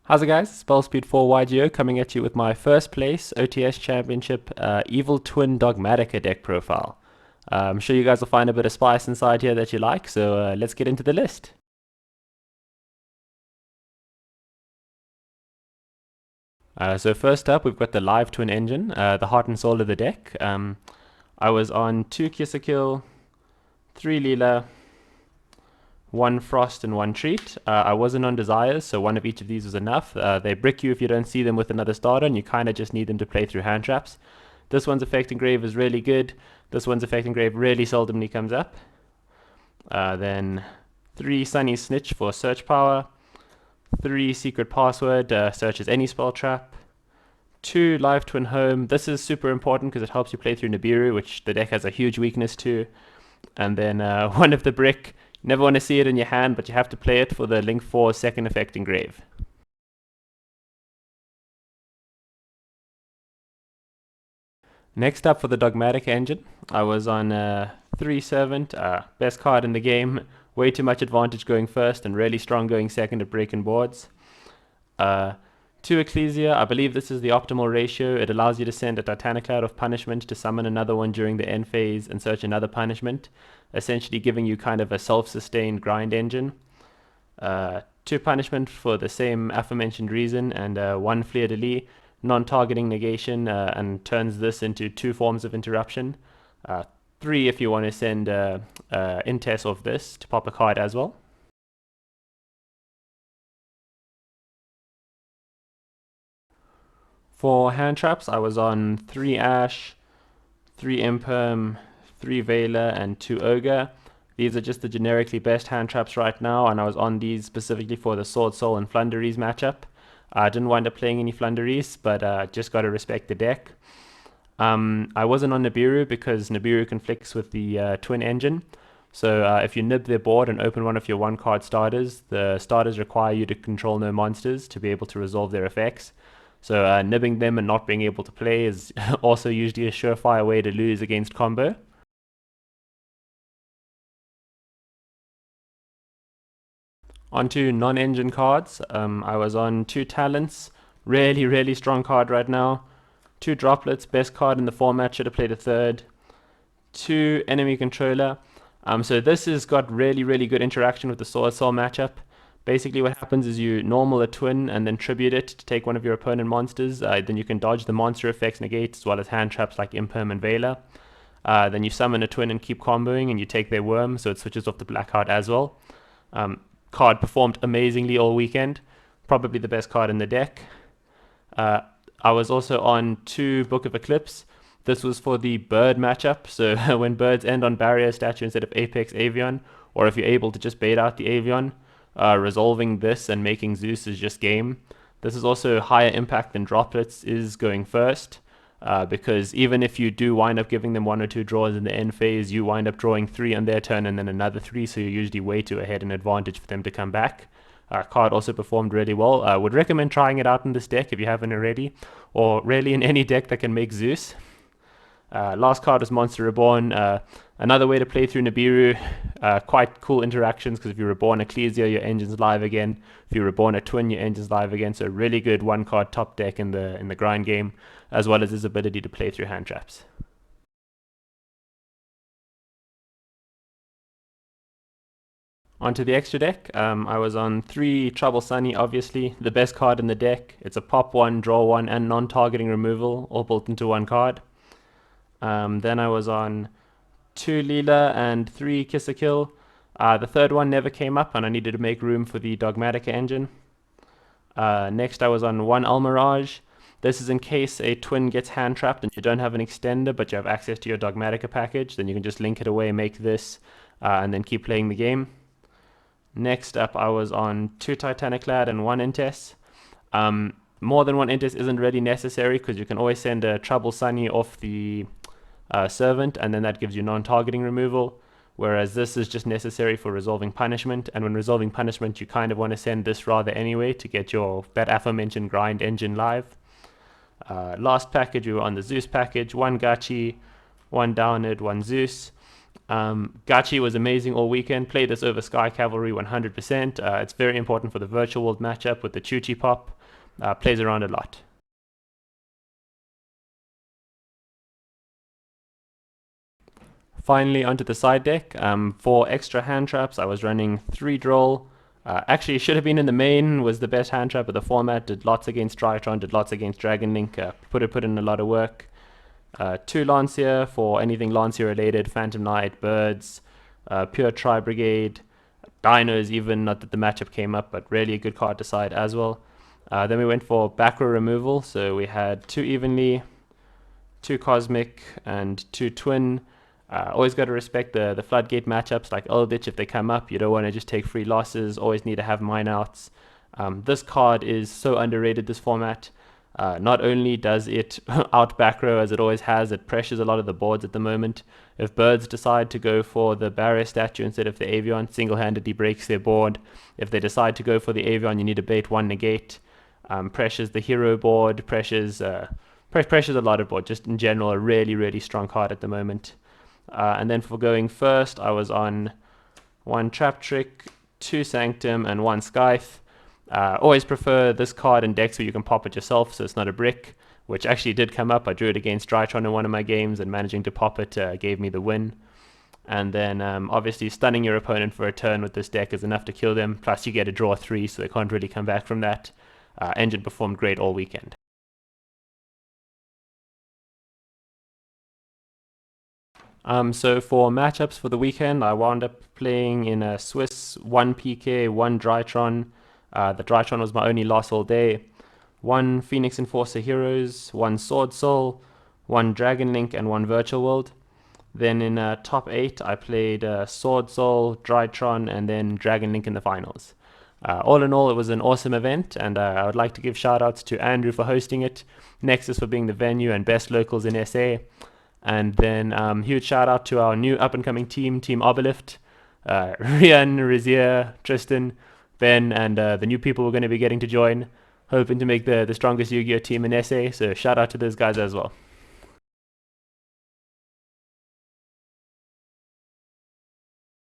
How's it guys? Spellspeed4YGO coming at you with my first place OTS Championship Evil Twin Dogmatika deck profile. I'm sure you guys will find a bit of spice inside here that you like, so let's get into the list. So first up, we've got the Live Twin Engine, the heart and soul of the deck. I was on 2 Ki-sikil, 3 Leela, 1 Frost and 1 Treat. I wasn't on Desires, so one of each of these was enough. They brick you if you don't see them with another starter, and you kind of just need them to play through hand traps. This one's Effect Engrave is really good. This one's Effect Engrave really seldomly comes up. Then 3 Sunny Snitch for search power. 3 Secret Password, searches any spell trap. 2 Live Twin Home. This is super important because it helps you play through Nibiru, which the deck has a huge weakness to. And then 1 of the brick. You never want to see it in your hand, but you have to play it for the Link 4 second Effect Engrave. Next up for the Dogmatika Engine, I was on 3 Servant, best card in the game, way too much advantage going first and really strong going second at breaking boards. 2 Ecclesia, I believe this is the optimal ratio. It allows you to send a Titanic Cloud of Punishment to summon another one during the end phase and search another punishment, essentially giving you kind of a self-sustained grind engine. 2 Punishment for the same aforementioned reason, and 1 Fleur de Lis, non-targeting negation, and turns this into 2 forms of interruption. 3 if you want to send Intes of this to pop a card as well. For hand traps, I was on 3 Ash, 3 Imperm, 3 Veiler, and 2 Ogre. These are just the generically best hand traps right now, and I was on these specifically for the Sword Soul and Flunderies matchup. I didn't wind up playing any Flunderies, but just got to respect the deck. I wasn't on Nibiru because Nibiru conflicts with the Twin Engine. So if you nib their board and open one of your 1-card starters, the starters require you to control no monsters to be able to resolve their effects. So nibbing them and not being able to play is also usually a surefire way to lose against combo. Onto non-engine cards, I was on 2 Talents, really strong card right now. 2 Droplets, best card in the format, should have played a third. 2 Enemy Controller. So this has got really good interaction with the Sword Soul matchup. Basically what happens is you normal a twin and then tribute it to take one of your opponent monsters. Then you can dodge the monster effects negate as well as hand traps like Imperm and Veiler. Then you summon a twin and keep comboing and you take their worm, so it switches off the black card as well. Card performed amazingly all weekend. Probably the best card in the deck. I was also on 2 Book of Eclipse. This was for the bird matchup, so when birds end on barrier statue instead of Apex Avian, or if you're able to just bait out the Avian, resolving this and making Zeus is just game. This is also higher impact than Droplets is going first, because even if you do wind up giving them 1 or 2 draws in the end phase, you wind up drawing 3 on their turn and then another 3, so you're usually way too ahead and advantage for them to come back. Card also performed really well. I would recommend trying it out in this deck if you haven't already, or really in any deck that can make Zeus. Last card is Monster Reborn. Another way to play through Nibiru. Quite cool interactions, because if you reborn Ecclesia, your engine's live again. If you reborn a twin, your engine's live again. So really good 1-card top deck in the grind game, as well as his ability to play through hand traps. Onto the extra deck, I was on 3 Trouble Sunny, obviously, the best card in the deck. It's a pop 1, draw 1, and non-targeting removal, all built into 1 card. Then I was on 2 Leela and 3 Ki-sikil. The third one never came up, and I needed to make room for the Dogmatika Engine. Next I was on 1 Almirage. This is in case a twin gets hand trapped and you don't have an extender, but you have access to your Dogmatika package. Then you can just link it away, make this, and then keep playing the game. Next up, I was on 2 Titanic Lad and 1 Intes. More than 1 Intes isn't really necessary, because you can always send a Trouble Sunny off the Servant, and then that gives you non-targeting removal, whereas this is just necessary for resolving punishment, and when resolving punishment you kind of want to send this rather anyway to get that aforementioned grind engine live. Last package, we were on the Zeus package, 1 Gachi, 1 Downed, 1 Zeus. Gachi was amazing all weekend. Played this over Sky Cavalry 100%. It's very important for the virtual world matchup with the Chuchi Pop. Plays around a lot. Finally, onto the side deck. For extra hand traps, I was running 3 Droll. Actually, should have been in the main, was the best hand trap of the format. Did lots against Drytron, did lots against Dragon Link. Put in a lot of work. 2 Lancia for anything Lancia related, Phantom Knight, Birds, Pure Tri Brigade, Dinos even, not that the matchup came up, but really a good card to side as well. Then we went for back row removal, so we had 2 Evenly, 2 Cosmic, and 2 Twin. Always got to respect the floodgate matchups like Eldritch if they come up. You don't want to just take free losses, always need to have mine outs. This card is so underrated this format. Not only does it out back row as it always has, it pressures a lot of the boards at the moment. If Birds decide to go for the Barrier statue instead of the Avion, single-handedly breaks their board. If they decide to go for the Avion, you need to bait 1 negate. Pressures the hero board, pressures a lot of board. Just in general, a really, really strong card at the moment. And then for going first, I was on 1 Trap Trick, 2 Sanctum, and 1 Scythe. Always prefer this card in decks where you can pop it yourself, so it's not a brick, which actually did come up. I drew it against Drytron in one of my games, and managing to pop it gave me the win. And then obviously stunning your opponent for a turn with this deck is enough to kill them, plus you get a draw 3, so they can't really come back from that. Engine performed great all weekend. So for matchups for the weekend, I wound up playing in a Swiss 1 PK, 1 Drytron. The Drytron was my only loss all day. 1 Phoenix Enforcer Heroes, 1 Sword Soul, 1 Dragon Link, and 1 Virtual World. Then in top 8, I played Sword Soul, Drytron, and then Dragon Link in the finals. All in all, it was an awesome event, and I would like to give shout outs to Andrew for hosting it, Nexus for being the venue, and Best Locals in SA. And then huge shout out to our new up and coming team, Team Obelift, Rian, Razier, Tristan, Ben, and the new people we're going to be getting to join. Hoping to make the strongest Yu-Gi-Oh team in SA, so shout out to those guys as well.